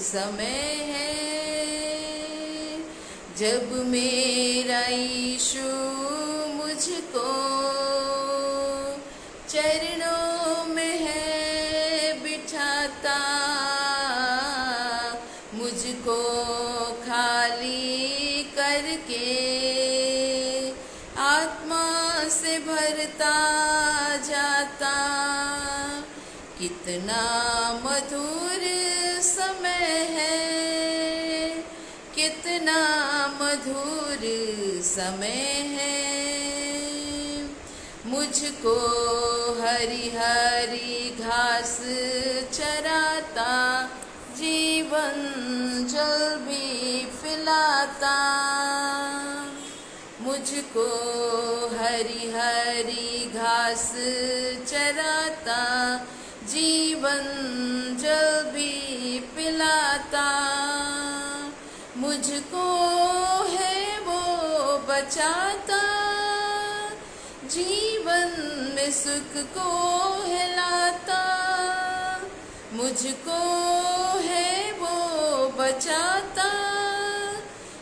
समय है जब मेरा यीशु मुझको चरणों में है बिठाता, मुझको खाली करके आत्मा से भरता जाता। कितना मधुर समय है, कितना मधुर समय है। मुझको हरी हरी घास चराता, जीवन जल भी पिलाता। मुझको हरी हरी घास चराता, जीवन जल भी पिलाता। मुझको है वो बचाता, जीवन में सुख को हिलाता। मुझको है वो बचाता,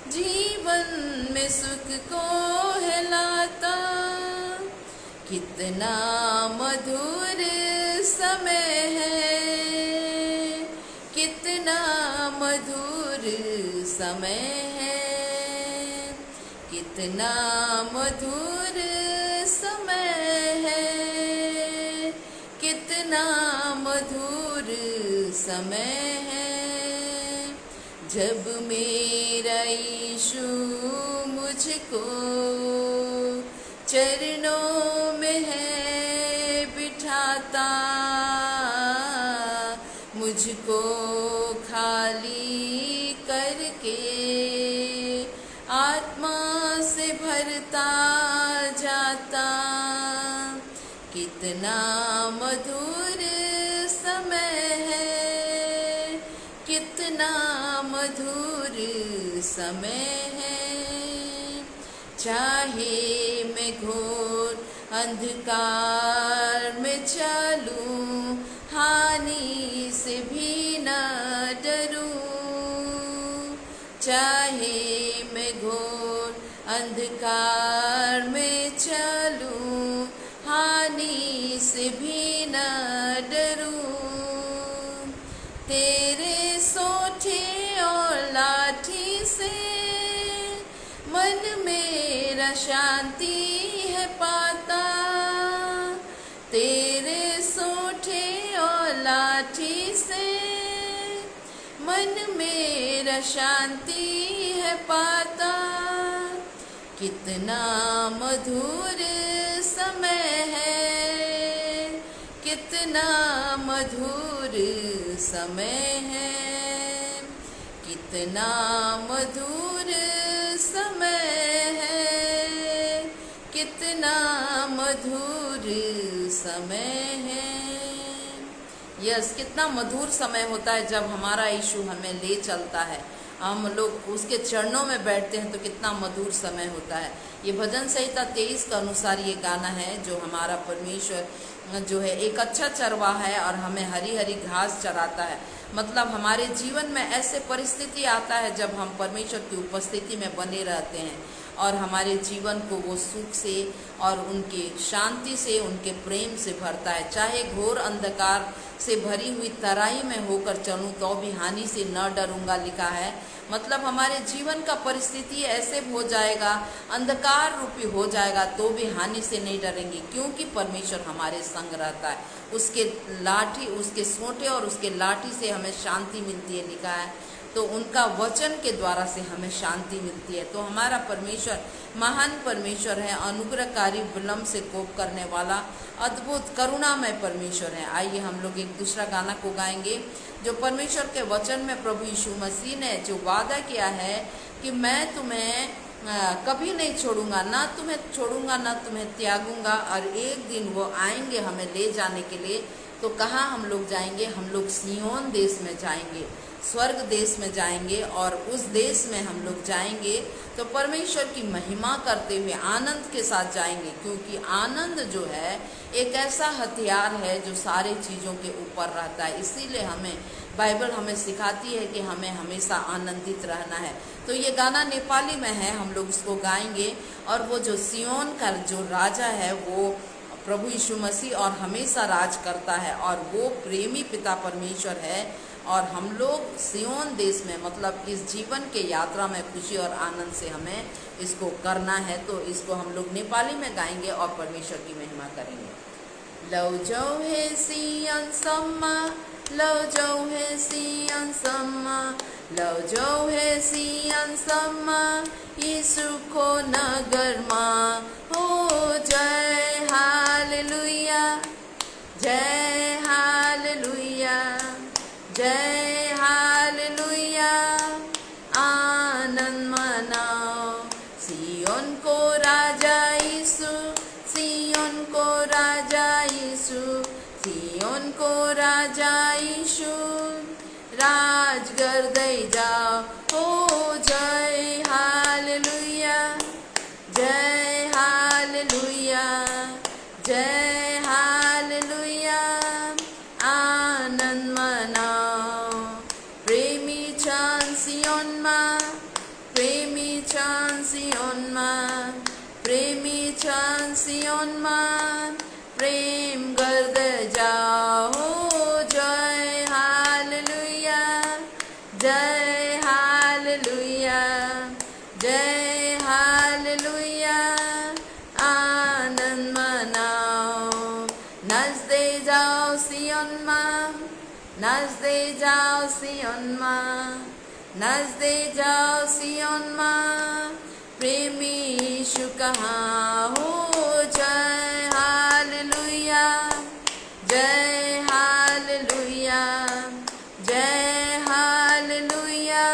जीवन में सुख को हिलाता। कितना मधुर समय है, कितना मधुर समय है, कितना मधुर समय है, कितना मधुर समय है। जब मेरा यीशु मुझको चरणों में है बिठाता, मुझको खाली करके आत्मा से भरता जाता। कितना मधुर समय है, कितना मधुर समय है। चाहे मैं घोर अंधकार में चलूं, हानि से भी न डरूं। चाहे मैं घोर अंधकार में चलूं, हानि से भी न डरूं। तेरे सोठे और लाठी से मन मेरा शांति है पाता। तेरे सोठे और लाठी से मन मेरा शांति है पाता। कितना मधुर समय है, कितना मधुर समय है, कितना मधुर समय है, कितना मधुर समय है। यस, कितना मधुर समय होता है जब हमारा यीशु हमें ले चलता है, हम लोग उसके चरणों में बैठते हैं तो कितना मधुर समय होता है। ये भजन संहिता 23 का अनुसार ये गाना है जो हमारा परमेश्वर जो है एक अच्छा चरवाहा है और हमें हरी हरी घास चराता है। मतलब हमारे जीवन में ऐसे परिस्थिति आता है जब हम परमेश्वर की उपस्थिति में बने रहते हैं और हमारे जीवन को वो सुख से और उनकी शांति से, उनके प्रेम से भरता है। चाहे घोर अंधकार से भरी हुई तराई में होकर चलूं तो भी हानि से न डरूंगा लिखा है। मतलब हमारे जीवन का परिस्थिति ऐसे हो जाएगा, अंधकार रूपी हो जाएगा तो भी हानि से नहीं डरेंगे, क्योंकि परमेश्वर हमारे संग रहता है। उसके लाठी, उसके सोंटे और उसके लाठी से हमें शांति मिलती है लिखा है। तो उनका वचन के द्वारा से हमें शांति मिलती है। तो हमारा परमेश्वर महान परमेश्वर है, अनुग्रहकारी, विलम्ब से कोप करने वाला, अद्भुत करुणामय परमेश्वर है। आइए हम लोग एक दूसरा गाना को गाएंगे जो परमेश्वर के वचन में प्रभु यीशु मसीह ने जो वादा किया है कि मैं तुम्हें कभी नहीं छोड़ूंगा, ना तुम्हें छोड़ूंगा ना तुम्हें त्यागूंगा। और एक दिन वो आएंगे हमें ले जाने के लिए। तो कहाँ हम लोग जाएंगे? हम लोग सिय्योन देश में जाएंगे, स्वर्ग देश में जाएंगे। और उस देश में हम लोग जाएंगे तो परमेश्वर की महिमा करते हुए आनंद के साथ जाएंगे, क्योंकि आनंद जो है एक ऐसा हथियार है जो सारे चीज़ों के ऊपर रहता है। इसीलिए हमें बाइबल हमें सिखाती है कि हमें हमेशा आनंदित रहना है। तो ये गाना नेपाली में है, हम लोग इसको गाएंगे। और वो जो सियोन का जो राजा है वो प्रभु यीशु मसीह और हमेशा राज करता है, और वो प्रेमी पिता परमेश्वर है। और हम लोग सियोन देश में, मतलब इस जीवन के यात्रा में खुशी और आनंद से हमें इसको करना है। तो इसको हम लोग नेपाली में गाएंगे और परमेश्वर की महिमा करेंगे। लौजौ हे सियोन सम्मा, लौजौ हे सियोन सम्मा, लौजौ हे सियोन सम्मा, यीशुको नगरमा हो जय हालेलुया, जय हालेलुया, जय हालेलुया। आनंद मनाओ सियोन को राजा यीशु, सियोन को राजा यीशु, सियोन को राजा यीशु राज गर्दै जाओ हो जय हालेलुया, जय हालेलुया, जय हालेलुया। आनंद मनाओ प्रेमी छन् सियोनमा, प्रेमी छन् सियोनमा, प्रेमी छन् सियोनमा, प्रेम गर्दै जाओ हो जय हालेलुया, जय हालेलुया, जय हालेलुया। आनंद मनाओ नाच्दै जाओ सियोनमा, नाच्दै जाओ सियोनमा, नाच्दै जाओ सियोनमा, प्रेमी यीशु कहाँ हो जय हालेलुया, जय हालेलुया, जय हालेलुया।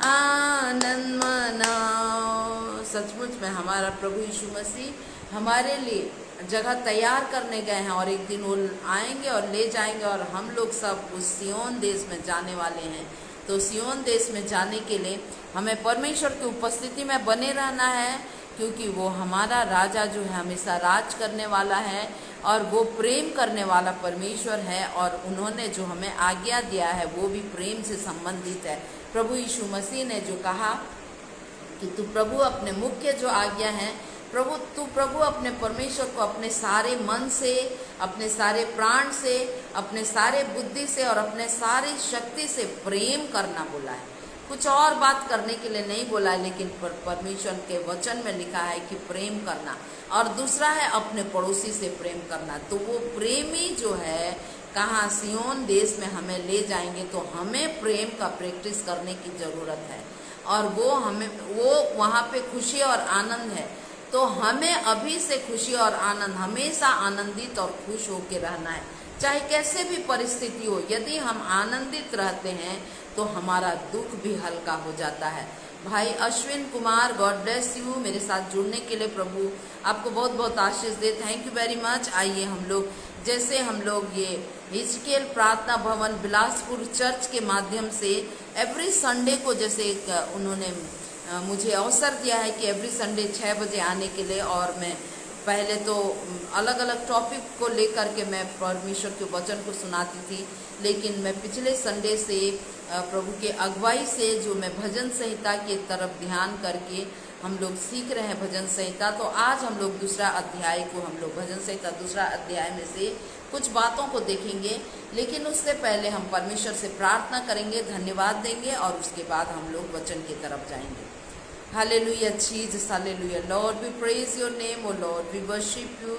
आनंद मनाओ। सचमुच में हमारा प्रभु यीशु मसीह हमारे लिए जगह तैयार करने गए हैं, और एक दिन वो आएंगे और ले जाएंगे, और हम लोग सब उस सियोन देश में जाने वाले हैं। तो सियोन देश में जाने के लिए हमें परमेश्वर की उपस्थिति में बने रहना है, क्योंकि वो हमारा राजा जो है हमेशा राज करने वाला है, और वो प्रेम करने वाला परमेश्वर है, और उन्होंने जो हमें आज्ञा दिया है वो भी प्रेम से संबंधित है। प्रभु यीशु मसीह ने जो कहा कि तू प्रभु अपने मुख्य जो आज्ञा है, प्रभु अपने परमेश्वर को अपने सारे मन से, अपने सारे प्राण से, अपने सारे बुद्धि से और अपने सारी शक्ति से प्रेम करना बोला है। कुछ और बात करने के लिए नहीं बोला है, लेकिन परमेश्वर के वचन में लिखा है कि प्रेम करना। और दूसरा है अपने पड़ोसी से प्रेम करना। तो वो प्रेमी जो है कहाँ सियोन देश में हमें ले जाएंगे, तो हमें प्रेम का प्रैक्टिस करने की ज़रूरत है, और वो वहाँ पे खुशी और आनंद है। तो हमें अभी से खुशी और आनंद, हमेशा आनंदित और खुश होकर रहना है, चाहे कैसे भी परिस्थिति हो। यदि हम आनंदित रहते हैं तो हमारा दुख भी हल्का हो जाता है। भाई Ashwin Kumar, God bless you, मेरे साथ जुड़ने के लिए प्रभु आपको बहुत बहुत आशीष दे। Thank you very much. आइए हम लोग ये हिजकियेल प्रार्थना भवन बिलासपुर चर्च के माध्यम से एवरी संडे को, जैसे उन्होंने मुझे अवसर दिया है कि एवरी संडे 6 बजे आने के लिए, और मैं पहले तो अलग अलग टॉपिक को लेकर के मैं परमेश्वर के वचन को सुनाती थी, लेकिन मैं पिछले संडे से प्रभु के अगुवाई से जो मैं भजन संहिता की तरफ ध्यान करके हम लोग सीख रहे हैं भजन संहिता। तो आज हम लोग दूसरा अध्याय को, हम लोग भजन संहिता दूसरा अध्याय में से कुछ बातों को देखेंगे, लेकिन उससे पहले हम परमेश्वर से प्रार्थना करेंगे, धन्यवाद देंगे, और उसके बाद हम लोग वचन की तरफ जाएंगे। Hallelujah Jesus, hallelujah Lord, we praise your name, O Lord, we worship you,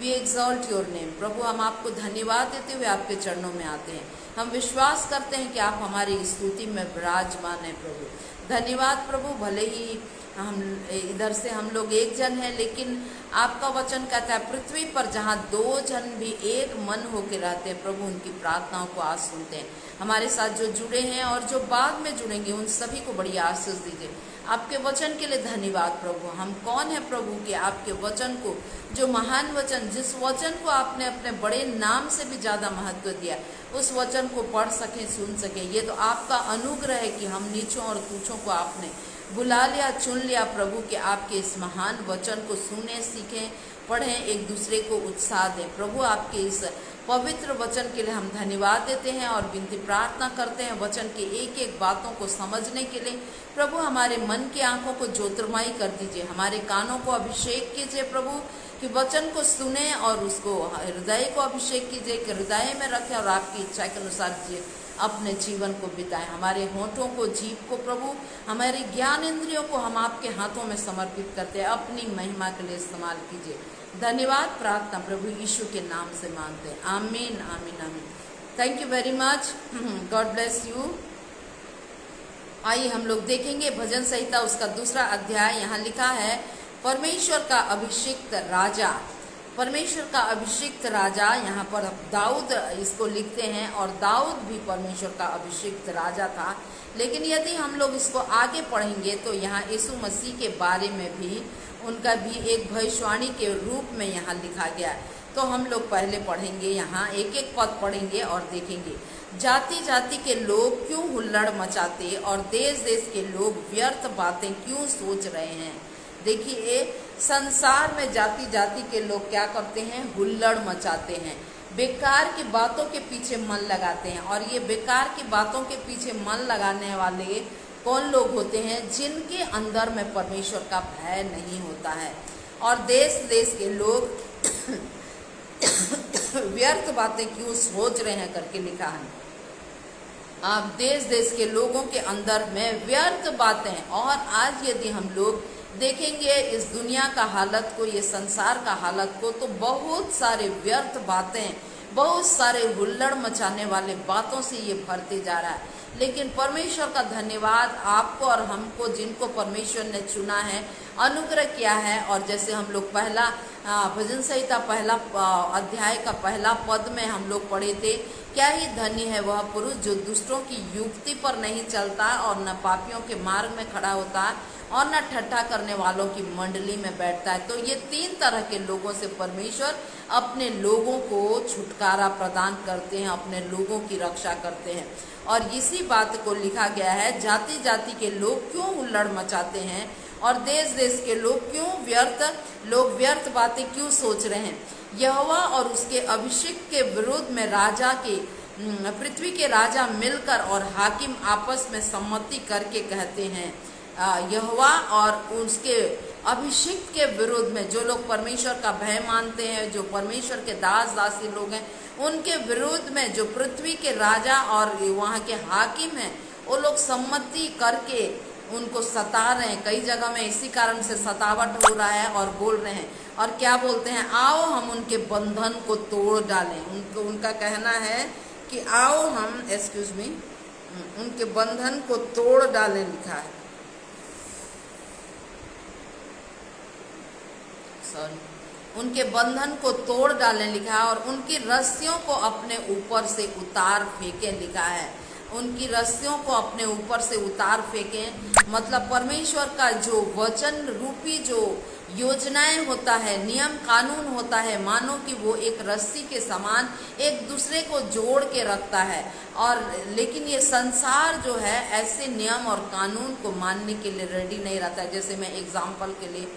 we exalt your name. प्रभु हम आपको धन्यवाद देते हुए आपके चरणों में आते हैं। हम विश्वास करते हैं कि आप हमारी स्तुति में विराजमान हैं प्रभु। धन्यवाद प्रभु। भले ही हम इधर से हम लोग एक जन हैं, लेकिन आपका वचन कहता है पृथ्वी पर जहाँ 2 जन भी एक मन होकर रहते हैं, प्रभु उनकी प्रार्थनाओं को आज सुनते हैं। हमारे साथ जो जुड़े हैं और जो बाद में जुड़ेंगे उन सभी को बड़ी आशीष दीजिए। आपके वचन के लिए धन्यवाद प्रभु। हम कौन है प्रभु कि आपके वचन को, जो महान वचन, जिस वचन को आपने अपने बड़े नाम से भी ज़्यादा महत्व दिया, उस वचन को पढ़ सकें, सुन सकें। ये तो आपका अनुग्रह है कि हम नीचों और तूछों को आपने बुला लिया, चुन लिया प्रभु कि आपके इस महान वचन को सुने, सीखें, पढ़ें, एक दूसरे को उत्साह दें। प्रभु आपके इस पवित्र वचन के लिए हम धन्यवाद देते हैं और विनती प्रार्थना करते हैं वचन की एक एक बातों को समझने के लिए। प्रभु हमारे मन की आंखों को ज्योतिर्मयी कर दीजिए, हमारे कानों को अभिषेक कीजिए प्रभु, कि वचन को सुने और उसको हृदय को अभिषेक कीजिए, कि हृदय में रखें और आपकी इच्छा के अनुसार अपने जीवन को बिताएं। हमारे होठों को, जीभ को प्रभु, हमारे ज्ञान इंद्रियों को हम आपके हाथों में समर्पित करते हैं, अपनी महिमा के लिए इस्तेमाल कीजिए। धन्यवाद प्रार्थना प्रभु यीशु के नाम से मांगते हैं, आमीन आमीन आमीन। Thank you very much, God bless you. आइए हम लोग देखेंगे भजन संहिता उसका दूसरा अध्याय। यहाँ लिखा है परमेश्वर का अभिषिक्त राजा। परमेश्वर का अभिषिक्त राजा, यहाँ पर दाऊद इसको लिखते हैं, और दाऊद भी परमेश्वर का अभिषिक्त राजा था। लेकिन यदि हम लोग इसको आगे पढ़ेंगे तो यहाँ यीशु मसीह के बारे में भी उनका भी एक भविष्यवाणी के रूप में यहाँ लिखा गया है। तो हम लोग पहले पढ़ेंगे, यहाँ एक एक पद पढ़ेंगे और देखेंगे। जाति जाति के लोग क्यों हुल्लड़ मचाते और देश देश के लोग व्यर्थ बातें क्यों सोच रहे हैं। देखिए, संसार में जाति जाति के लोग क्या करते हैं, हुल्लड़ मचाते हैं, बेकार की बातों के पीछे मन लगाते हैं। और ये बेकार की बातों के पीछे मन लगाने वाले कौन लोग होते हैं, जिनके अंदर में परमेश्वर का भय नहीं होता है। और देश देश के लोग व्यर्थ बातें क्यों सोच रहे हैं करके लिखा है। आप देश देश के लोगों के अंदर में व्यर्थ बातें। और आज यदि हम लोग देखेंगे इस दुनिया का हालत को, ये संसार का हालत को, तो बहुत सारे व्यर्थ बातें, बहुत सारे हुल्लड़ मचाने वाले बातों से ये भरते जा रहा है। लेकिन परमेश्वर का धन्यवाद आपको और हमको, जिनको परमेश्वर ने चुना है, अनुग्रह किया है। और जैसे हम लोग पहला भजन संहिता पहला अध्याय का पहला पद में हम लोग पढ़े थे, क्या ही धन्य है वह पुरुष जो दुष्टों की युक्ति पर नहीं चलता और न पापियों के मार्ग में खड़ा होता और न ठट्ठा करने वालों की मंडली में बैठता है। तो ये तीन तरह के लोगों से परमेश्वर अपने लोगों को छुटकारा प्रदान करते हैं, अपने लोगों की रक्षा करते हैं। और इसी बात को लिखा गया है, जाति जाति के लोग क्यों हुल्लड़ मचाते हैं और देश देश के लोग व्यर्थ बातें क्यों सोच रहे हैं। यहोवा और उसके अभिषेक के विरोध में राजा के पृथ्वी के राजा मिलकर और हाकिम आपस में सम्मति करके कहते हैं। यहोवा और उसके अभिषेक के विरोध में जो लोग परमेश्वर का भय मानते हैं, जो परमेश्वर के दास दासी लोग हैं, उनके विरोध में जो पृथ्वी के राजा और वहाँ के हाकिम हैं, वो लोग सम्मति करके उनको सता रहे हैं। कई जगह में इसी कारण से सतावट हो रहा है और बोल रहे हैं। और क्या बोलते हैं, आओ हम उनके बंधन को तोड़ डालें। उनका कहना है कि आओ हम उनके बंधन को तोड़ डालें, लिखा है, उनके बंधन को तोड़ डालें लिखा है। और उनकी रस्सियों को अपने ऊपर से उतार फेंकें, लिखा है। उनकी रस्सियों को अपने ऊपर से उतार फेंकें, मतलब परमेश्वर का जो वचन रूपी जो योजनाएं होता है, नियम कानून होता है, मानो कि वो एक रस्सी के समान एक दूसरे को जोड़ के रखता है। और लेकिन ये संसार जो है ऐसे नियम और कानून को मानने के लिए रेडी नहीं रहता है। जैसे मैं एग्जाम्पल के लिए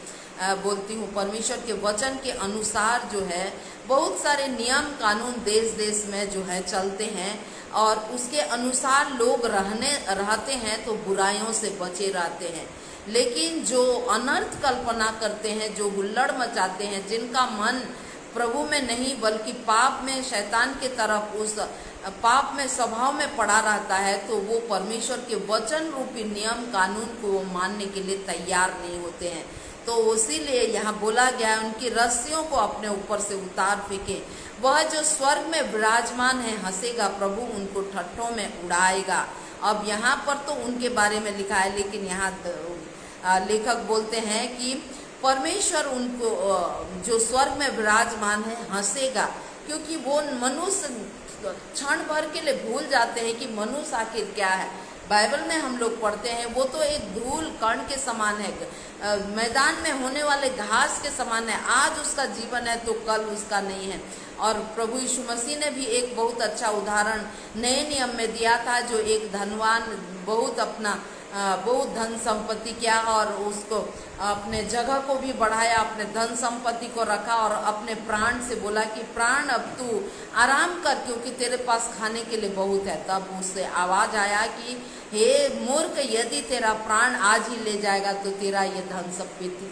बोलती हूँ, परमेश्वर के वचन के अनुसार जो है बहुत सारे नियम कानून देश देश में जो है चलते हैं, और उसके अनुसार लोग रहते हैं तो बुराइयों से बचे रहते हैं। लेकिन जो अनर्थ कल्पना करते हैं, जो हुल्लड़ मचाते हैं, जिनका मन प्रभु में नहीं बल्कि पाप में, शैतान के तरफ, उस पाप में, स्वभाव में पड़ा रहता है, तो वो परमेश्वर के वचन रूपी नियम कानून को मानने के लिए तैयार नहीं होते हैं। तो इसीलिए यहाँ बोला गया है, उनकी रस्सियों को अपने ऊपर से उतार फेंके। वह जो स्वर्ग में विराजमान है हंसेगा, प्रभु उनको ठट्ठों में उड़ाएगा। अब यहाँ पर तो उनके बारे में लिखा है, लेकिन यहाँ लेखक बोलते हैं कि परमेश्वर उनको जो स्वर्ग में विराजमान है हंसेगा, क्योंकि वो मनुष्य क्षण भर के लिए भूल जाते हैं कि मनुष्य आखिर क्या है। बाइबल में हम लोग पढ़ते हैं, वो तो एक धूल कण के समान है, मैदान में होने वाले घास के समान है। आज उसका जीवन है तो कल उसका नहीं है। और प्रभु यीशु मसीह ने भी एक बहुत अच्छा उदाहरण नए नियम में दिया था, जो एक धनवान बहुत धन संपत्ति किया और उसको अपने जगह को भी बढ़ाया, अपने धन संपत्ति को रखा और अपने प्राण से बोला कि प्राण अब तू आराम कर, क्योंकि तेरे पास खाने के लिए बहुत है। तब उससे आवाज़ आया कि हे मूर्ख, यदि तेरा प्राण आज ही ले जाएगा तो तेरा ये धन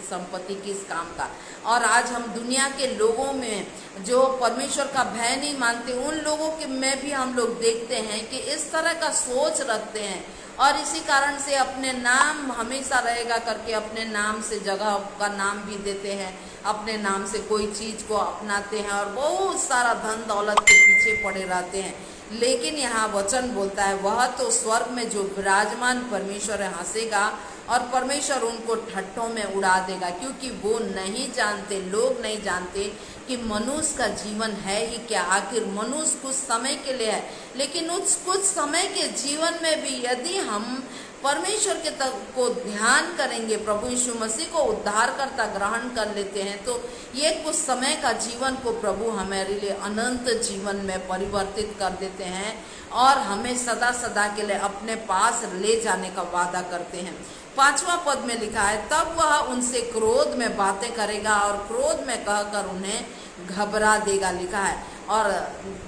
संपत्ति किस काम का। और आज हम दुनिया के लोगों में जो परमेश्वर का भय नहीं मानते, उन लोगों के में भी हम लोग देखते हैं कि इस तरह का सोच रखते हैं, और इसी कारण से अपने नाम हमेशा रहेगा करके अपने नाम से जगह का नाम भी देते हैं, अपने नाम से कोई चीज़ को अपनाते हैं और बहुत सारा धन दौलत के पीछे पड़े रहते हैं। लेकिन यहाँ वचन बोलता है, वह तो स्वर्ग में जो विराजमान परमेश्वर है हंसेगा और परमेश्वर उनको ठट्ठों में उड़ा देगा, क्योंकि वो नहीं जानते, लोग नहीं जानते कि मनुष्य का जीवन है ही क्या। आखिर मनुष्य कुछ समय के लिए है, लेकिन उस कुछ समय के जीवन में भी यदि हम परमेश्वर के तक को ध्यान करेंगे, प्रभु यीशु मसीह को उद्धारकर्ता ग्रहण कर लेते हैं, तो ये कुछ समय का जीवन को प्रभु हमारे लिए अनंत जीवन में परिवर्तित कर देते हैं और हमें सदा सदा के लिए अपने पास ले जाने का वादा करते हैं। 5वां पद में लिखा है, तब वह उनसे क्रोध में बातें करेगा और क्रोध में कहकर उन्हें घबरा देगा, लिखा है। और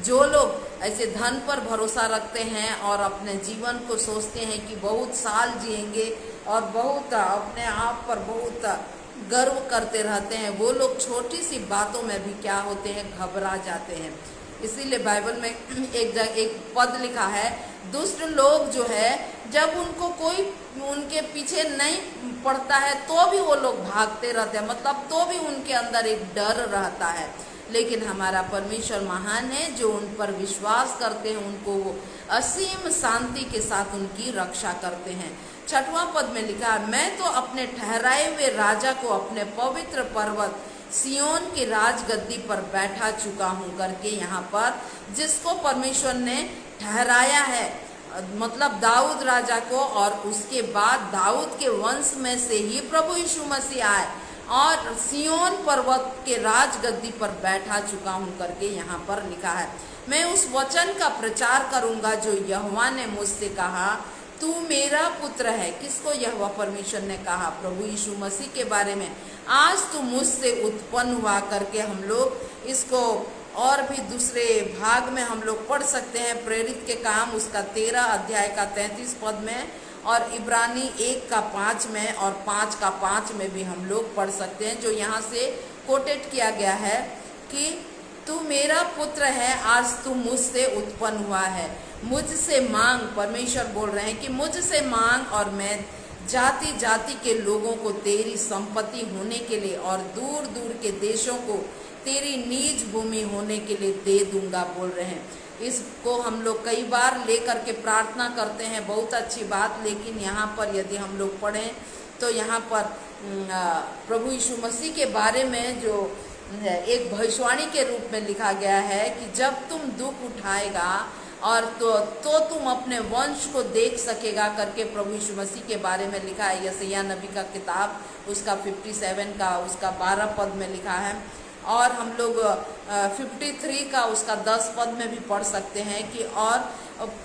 जो लोग ऐसे धन पर भरोसा रखते हैं और अपने जीवन को सोचते हैं कि बहुत साल जिएंगे और बहुत अपने आप पर बहुत गर्व करते रहते हैं, वो लोग छोटी सी बातों में भी क्या होते हैं, घबरा जाते हैं। इसीलिए बाइबल में एक पद लिखा है, दुष्ट लोग जो है जब उनको कोई उनके पीछे नहीं पड़ता है तो भी वो लोग भागते रहते हैं, मतलब तो भी उनके अंदर एक डर रहता है। लेकिन हमारा परमेश्वर महान है, जो उन पर विश्वास करते हैं उनको वो असीम शांति के साथ उनकी रक्षा करते हैं। 6वां पद में लिखा है, मैं तो अपने ठहराए हुए राजा को अपने पवित्र पर्वत सियोन की राजगद्दी पर बैठा चुका हूँ करके यहाँ पर जिसको परमेश्वर ने ठहराया है, मतलब दाऊद राजा को, और उसके बाद दाऊद के वंश में से ही प्रभु यीशु मसीह आए और सियोन पर्वत के राजगद्दी पर बैठा चुका हूँ करके यहाँ पर लिखा है। मैं उस वचन का प्रचार करूँगा जो यहोवा ने मुझसे कहा, तू मेरा पुत्र है। किसको यहोवा परमेश्वर ने कहा? प्रभु यीशु मसीह के बारे में। आज तू मुझसे उत्पन्न हुआ करके हम लोग इसको और भी दूसरे भाग में हम लोग पढ़ सकते हैं। प्रेरित के काम उसका 13 अध्याय का 33 पद में और इब्रानी 1 का 5 में और 5 का 5 में भी हम लोग पढ़ सकते हैं, जो यहाँ से कोटेट किया गया है कि तू मेरा पुत्र है, आज तू मुझसे उत्पन्न हुआ है, मुझसे मांग। परमेश्वर बोल रहे हैं कि मुझसे मांग और मैं जाति जाति के लोगों को तेरी संपत्ति होने के लिए और दूर दूर के देशों को तेरी निज भूमि होने के लिए दे दूंगा, बोल रहे हैं। इसको हम लोग कई बार लेकर के प्रार्थना करते हैं, बहुत अच्छी बात। लेकिन यहाँ पर यदि हम लोग पढ़ें तो यहाँ पर प्रभु यीशु मसीह के बारे में जो एक भविष्यवाणी के रूप में लिखा गया है कि जब तुम दुख उठाएगा और तो तुम अपने वंश को देख सकेगा करके प्रभु यीशु मसीह के बारे में लिखा है। यशायाह नबी का किताब उसका 57 का उसका 12 पद में लिखा है। और हम लोग 53 का उसका 10 पद में भी पढ़ सकते हैं कि और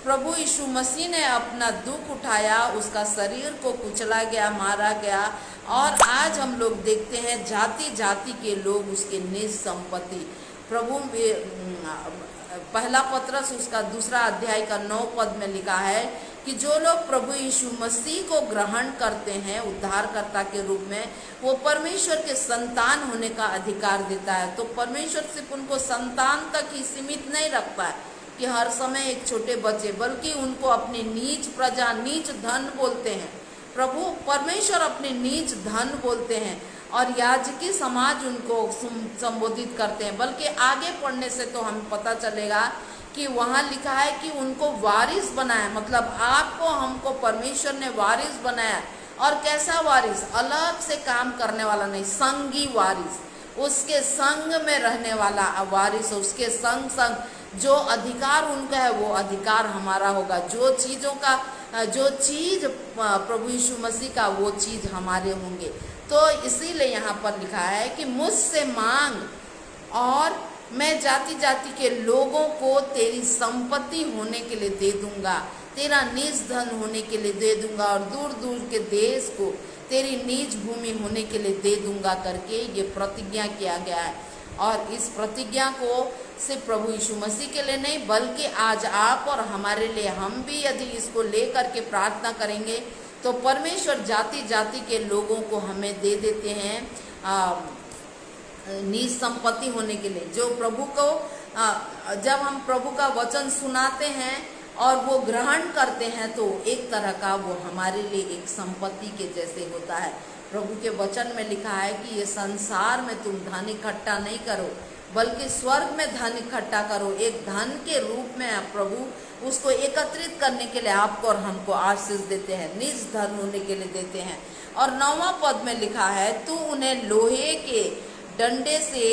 प्रभु यीशु मसीह ने अपना दुख उठाया, उसका शरीर को कुचला गया, मारा गया, और आज हम लोग देखते हैं जाति जाति के लोग उसके निज संपत्ति। प्रभु पहला पत्रस उसका 2 अध्याय का 9 पद में लिखा है कि जो लोग प्रभु यीशु मसीह को ग्रहण करते हैं उद्धारकर्ता के रूप में, वो परमेश्वर के संतान होने का अधिकार देता है। तो परमेश्वर सिर्फ उनको संतान तक ही सीमित नहीं रखता है कि हर समय एक छोटे बच्चे, बल्कि उनको अपनी नीच प्रजा, नीच धन बोलते हैं। प्रभु परमेश्वर अपने नीच धन बोलते हैं और याजकी समाज उनको संबोधित करते हैं। बल्कि आगे पढ़ने से तो हमें पता चलेगा कि वहाँ लिखा है कि उनको वारिस बनाया, मतलब आपको हमको परमेश्वर ने वारिस बनाया। और कैसा वारिस? अलग से काम करने वाला नहीं, संगी वारिस, उसके संग में रहने वाला वारिस, उसके संग संग जो अधिकार उनका है वो अधिकार हमारा होगा। जो चीज़ प्रभु यीशु मसीह का, वो चीज़ हमारे होंगे। तो इसीलिए यहाँ पर लिखा है कि मुझसे मांग और मैं जाति जाति के लोगों को तेरी संपत्ति होने के लिए दे दूंगा, तेरा निज धन होने के लिए दे दूंगा, और दूर दूर के देश को तेरी निज भूमि होने के लिए दे दूंगा करके ये प्रतिज्ञा किया गया है। और इस प्रतिज्ञा को सिर्फ प्रभु यीशु मसीह के लिए नहीं, बल्कि आज आप और हमारे लिए, हम भी यदि इसको लेकर के प्रार्थना करेंगे तो परमेश्वर जाति जाति के लोगों को हमें दे देते हैं निज संपत्ति होने के लिए। जो प्रभु को जब हम प्रभु का वचन सुनाते हैं और वो ग्रहण करते हैं तो एक तरह का वो हमारे लिए एक संपत्ति के जैसे होता है। प्रभु के वचन में लिखा है कि ये संसार में तुम धन इकट्ठा नहीं करो, बल्कि स्वर्ग में धन इकट्ठा करो। एक धन के रूप में प्रभु उसको एकत्रित करने के लिए आपको और हमको आशीष देते हैं, निज धन होने के लिए देते हैं। और 9वां पद में लिखा है, तू उन्हें लोहे के डंडे से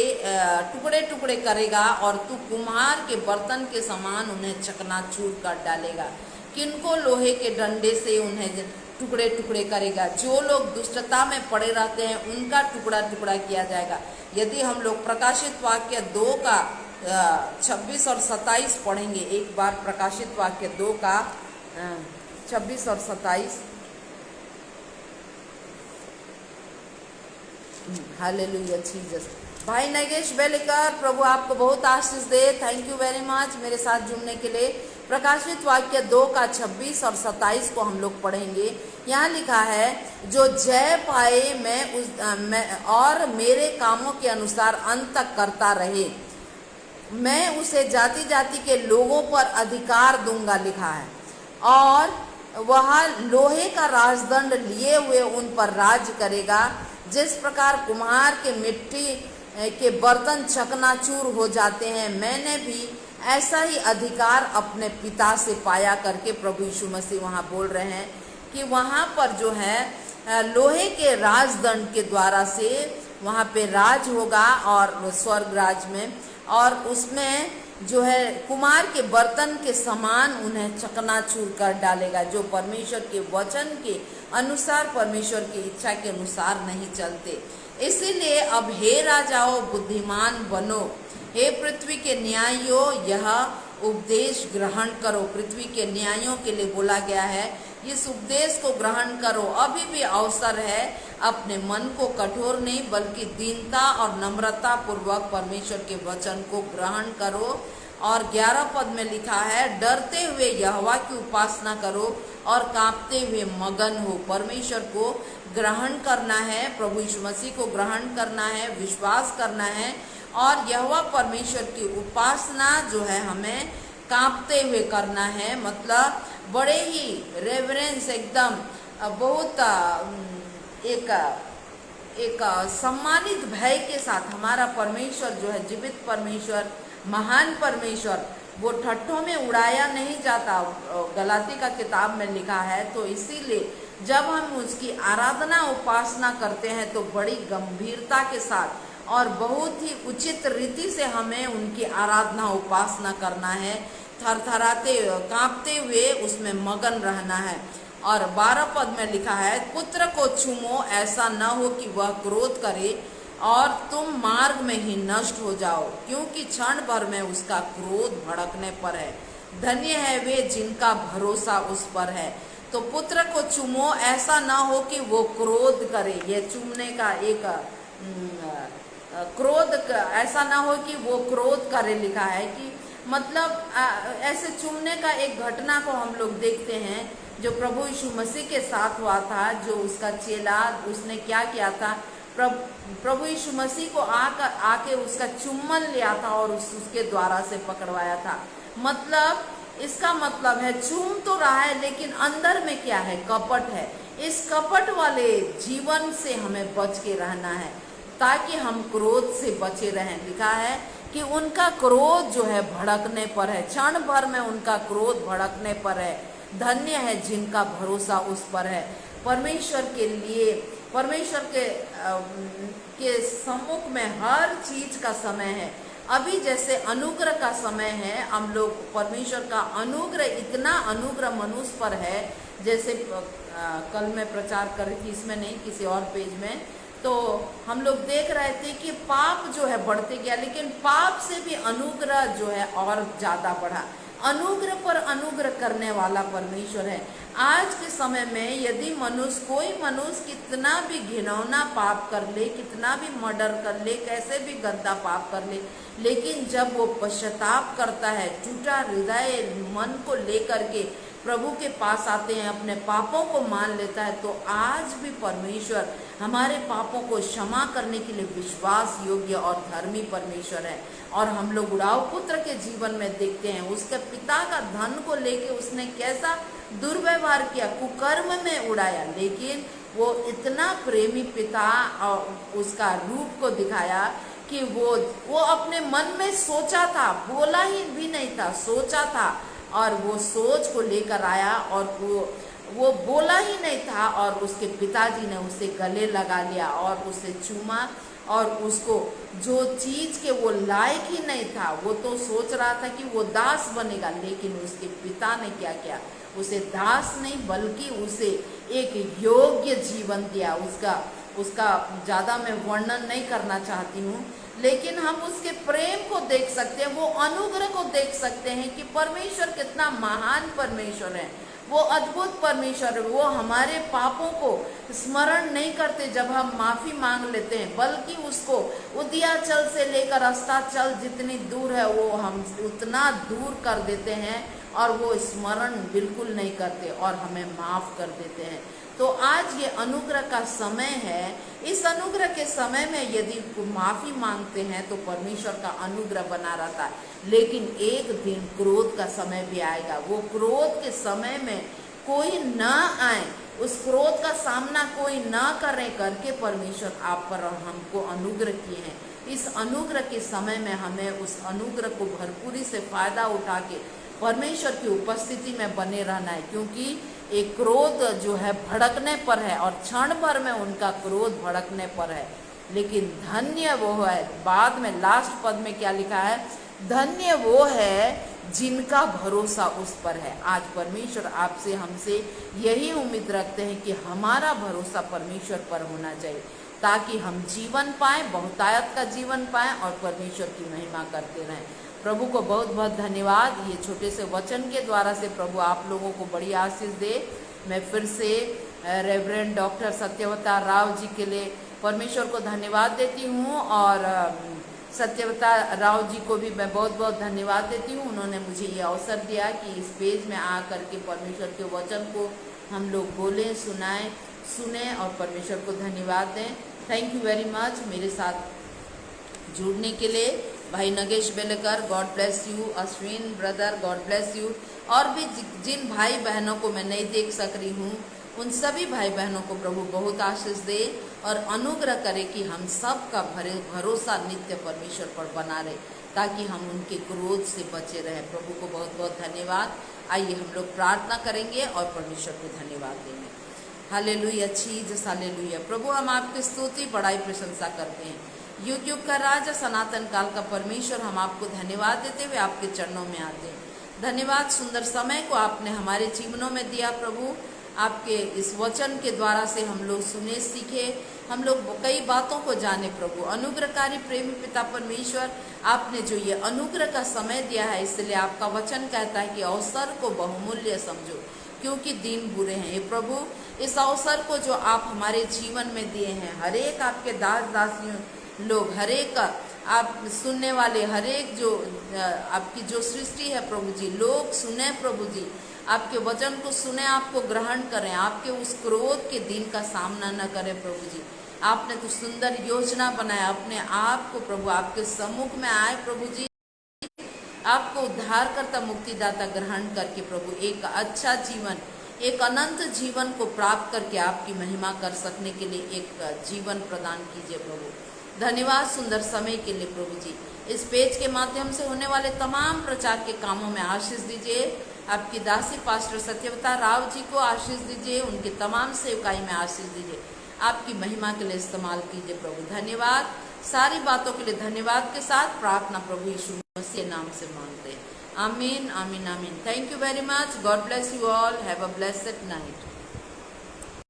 टुकड़े टुकड़े करेगा और तू कुम्हार के बर्तन के समान उन्हें चकनाचूर कर डालेगा। किनको लोहे के डंडे से उन्हें टुकड़े टुकड़े करेगा? जो लोग दुष्टता में पड़े रहते हैं उनका टुकड़ा टुकड़ा किया जाएगा। यदि हम लोग प्रकाशित वाक्य 2 का 26 और 27 पढ़ेंगे, एक बार प्रकाशित वाक्य 2 का 26 और 27। Hallelujah Jesus. भाई नगेश बेलेकर, प्रभु आपको बहुत आशीष दे। थैंक यू वेरी मच मेरे साथ जुड़ने के लिए। प्रकाशित वाक्य 2 का 26 और 27 को हम लोग पढ़ेंगे। यहाँ लिखा है, जो जय पाए मैं और मेरे कामों के अनुसार अंत तक करता रहे, मैं उसे जाति जाति के लोगों पर अधिकार दूंगा, लिखा है। और वह लोहे का राजदंड लिए हुए उन पर राज करेगा। जिस प्रकार कुम्हार के मिट्टी के बर्तन चकनाचूर हो जाते हैं, मैंने भी ऐसा ही अधिकार अपने पिता से पाया करके प्रभु यीशु मसीह वहाँ बोल रहे हैं कि वहाँ पर जो है लोहे के राजदंड के द्वारा से वहाँ पे राज होगा और स्वर्ग राज में, और उसमें जो है कुम्हार के बर्तन के समान उन्हें चकनाचूर कर डालेगा, जो परमेश्वर के वचन के अनुसार, परमेश्वर की इच्छा के अनुसार नहीं चलते। इसीलिए अब हे राजाओं बुद्धिमान बनो, हे पृथ्वी के न्यायों यह उपदेश ग्रहण करो। पृथ्वी के न्यायों के लिए बोला गया है, इस उपदेश को ग्रहण करो। अभी भी अवसर है, अपने मन को कठोर नहीं बल्कि दीनता और नम्रता पूर्वक परमेश्वर के वचन को ग्रहण करो। और 11 पद में लिखा है, डरते हुए यहोवा की उपासना करो और कांपते हुए मगन हो। परमेश्वर को ग्रहण करना है, प्रभु यीशु मसीह को ग्रहण करना है, विश्वास करना है, और यहोवा परमेश्वर की उपासना जो है हमें कांपते हुए करना है। मतलब बड़े ही रेवरेंस, एकदम बहुत एक सम्मानित भय के साथ हमारा परमेश्वर जो है, जीवित परमेश्वर, महान परमेश्वर, वो ठट्ठों में उड़ाया नहीं जाता, गलाती का किताब में लिखा है। तो इसीलिए जब हम उसकी आराधना उपासना करते हैं तो बड़ी गंभीरता के साथ और बहुत ही उचित रीति से हमें उनकी आराधना उपासना करना है, थरथराते कांपते हुए उसमें मगन रहना है। और 12 पद में लिखा है, पुत्र को चूमो, ऐसा न हो कि वह क्रोध करे और तुम मार्ग में ही नष्ट हो जाओ, क्योंकि क्षण भर में उसका क्रोध भड़कने पर है। धन्य है वे जिनका भरोसा उस पर है। तो पुत्र को चूमो, ऐसा ना हो कि वो क्रोध करे। ये चूमने का एक क्रोध, ऐसा ना हो कि वो क्रोध करे, लिखा है कि मतलब ऐसे चूमने का एक घटना को हम लोग देखते हैं जो प्रभु यीशु मसीह के साथ हुआ था। जो उसका चेला, उसने क्या किया था, प्रभु यीशु मसीह को आके उसका चुम्बन लिया था और उसके द्वारा से पकड़वाया था। मतलब इसका मतलब है चूम तो रहा है लेकिन अंदर में क्या है, कपट है। इस कपट वाले जीवन से हमें बच के रहना है ताकि हम क्रोध से बचे रहें। लिखा है कि उनका क्रोध जो है भड़कने पर है, क्षण भर में उनका क्रोध भड़कने पर है। धन्य है जिनका भरोसा उस पर है। परमेश्वर के लिए, परमेश्वर के सम्मुख में हर चीज का समय है। अभी जैसे अनुग्रह का समय है, हम लोग परमेश्वर का अनुग्रह, इतना अनुग्रह मनुष्य पर है। जैसे कल मैं प्रचार कर रही थी, इसमें नहीं किसी और पेज में, तो हम लोग देख रहे थे कि पाप जो है बढ़ते गया, लेकिन पाप से भी अनुग्रह जो है और ज़्यादा बढ़ा। अनुग्रह पर अनुग्रह करने वाला परमेश्वर है। आज के समय में यदि कोई मनुष्य कितना भी घिनौना पाप कर ले, कितना भी मर्डर कर ले, कैसे भी गंदा पाप कर ले, लेकिन जब वो पश्चाताप करता है, टूटा हृदय मन को लेकर के प्रभु के पास आते हैं, अपने पापों को मान लेता है, तो आज भी परमेश्वर हमारे पापों को क्षमा करने के लिए विश्वास योग्य और धर्मी परमेश्वर है। और हम लोग उड़ाव पुत्र के जीवन में देखते हैं, उसके पिता का धन को लेके उसने कैसा दुर्व्यवहार किया, कुकर्म में उड़ाया, लेकिन वो इतना प्रेमी पिता और उसका रूप को दिखाया कि वो अपने मन में सोचा था, बोला ही भी नहीं था, सोचा था, और वो सोच को लेकर आया और वो बोला ही नहीं था, और उसके पिताजी ने उसे गले लगा लिया और उसे चूमा, और उसको जो चीज़ के वो लायक ही नहीं था, वो तो सोच रहा था कि वो दास बनेगा, लेकिन उसके पिता ने क्या किया, उसे दास नहीं बल्कि उसे एक योग्य जीवन दिया। उसका ज़्यादा मैं वर्णन नहीं करना चाहती हूँ, लेकिन हम उसके प्रेम को देख सकते हैं, वो अनुग्रह को देख सकते हैं कि परमेश्वर कितना महान परमेश्वर है, वो अद्भुत परमेश्वर है। वो हमारे पापों को स्मरण नहीं करते जब हम माफ़ी मांग लेते हैं, बल्कि उसको उदयाचल से लेकर अस्ताचल जितनी दूर है वो हम उतना दूर कर देते हैं, और वो स्मरण बिल्कुल नहीं करते और हमें माफ़ कर देते हैं। तो आज ये अनुग्रह का समय है। इस अनुग्रह के समय में यदि माफ़ी मांगते हैं तो परमेश्वर का अनुग्रह बना रहता है, लेकिन एक दिन क्रोध का समय भी आएगा। वो क्रोध के समय में कोई ना आए, उस क्रोध का सामना कोई ना करके परमेश्वर आप पर और हमको अनुग्रह किए हैं। इस अनुग्रह के समय में हमें उस अनुग्रह को भरपूरी से फ़ायदा उठा के परमेश्वर की उपस्थिति में बने रहना है, क्योंकि एक क्रोध जो है भड़कने पर है और क्षण भर में उनका क्रोध भड़कने पर है, लेकिन धन्य वो है, बाद में लास्ट पद में क्या लिखा है, धन्य वो है जिनका भरोसा उस पर है। आज परमेश्वर आपसे हमसे यही उम्मीद रखते हैं कि हमारा भरोसा परमेश्वर पर होना चाहिए, ताकि हम जीवन पाएँ, बहुतायत का जीवन पाएँ और परमेश्वर की महिमा करते रहें। प्रभु को बहुत बहुत धन्यवाद। ये छोटे से वचन के द्वारा से प्रभु आप लोगों को बड़ी आशीष दे। मैं फिर से रेवरेंड डॉक्टर सत्यवता राव जी के लिए परमेश्वर को धन्यवाद देती हूँ, और सत्यवता राव जी को भी मैं बहुत बहुत धन्यवाद देती हूँ। उन्होंने मुझे ये अवसर दिया कि इस पेज में आ करके परमेश्वर के वचन को हम लोग बोलें, सुनाएं, सुने और परमेश्वर को धन्यवाद दें। थैंक यू वेरी मच मेरे साथ जुड़ने के लिए। भाई Nagesh Belekar, God bless you. Ashwin brother, God bless you. और भी जिन भाई बहनों को मैं नहीं देख सक रही हूँ, उन सभी भाई बहनों को प्रभु बहुत आशीष दे और अनुग्रह करे कि हम सब का भरोसा नित्य परमेश्वर पर बना रहे, ताकि हम उनके क्रोध से बचे रहें। प्रभु को बहुत बहुत धन्यवाद। आइए हम लोग प्रार्थना करेंगे और परमेश्वर को धन्यवाद देंगे। Hallelujah, Jesus hallelujah. प्रभु हम आपकी स्तुति बड़ाई प्रशंसा करते हैं। युग युग का राजा, सनातन काल का परमेश्वर, हम आपको धन्यवाद देते हुए आपके चरणों में आते हैं। धन्यवाद, सुंदर समय को आपने हमारे जीवनों में दिया प्रभु। आपके इस वचन के द्वारा से हम लोग सुने, सीखे, हम लोग कई बातों को जाने प्रभु। अनुग्रहकारी प्रेमी पिता परमेश्वर, आपने जो ये अनुग्रह का समय दिया है, इसलिए आपका वचन कहता है कि अवसर को बहुमूल्य समझो, क्योंकि दिन बुरे हैं। ये प्रभु, इस अवसर को जो आप हमारे जीवन में दिए हैं, हर एक आपके दास दासियों लोग, हर एक आप सुनने वाले, हर एक जो आपकी जो सृष्टि है प्रभु जी, लोग सुने प्रभु जी, आपके वचन को सुने, आपको ग्रहण करें, आपके उस क्रोध के दिन का सामना न करें प्रभु जी। आपने तो सुंदर योजना बनाया, अपने आप को प्रभु आपके सम्मुख में आए प्रभु जी, आपको उद्धारकर्ता मुक्तिदाता ग्रहण करके प्रभु एक अच्छा जीवन, एक अनंत जीवन को प्राप्त करके आपकी महिमा कर सकने के लिए एक जीवन प्रदान कीजिए प्रभु। धन्यवाद सुंदर समय के लिए प्रभु जी। इस पेज के माध्यम से होने वाले तमाम प्रचार के कामों में आशीष दीजिए। आपकी दासी पास्टर सत्यवता राव जी को आशीष दीजिए, उनके तमाम सेवकाई में आशीष दीजिए। आपकी महिमा के लिए इस्तेमाल कीजिए प्रभु। धन्यवाद, सारी बातों के लिए धन्यवाद के साथ प्रार्थना प्रभु यीशु मसीह नाम से मांगते हैं। आमीन, आमीन, आमीन। Thank you very much. God bless you all. Have a blessed night.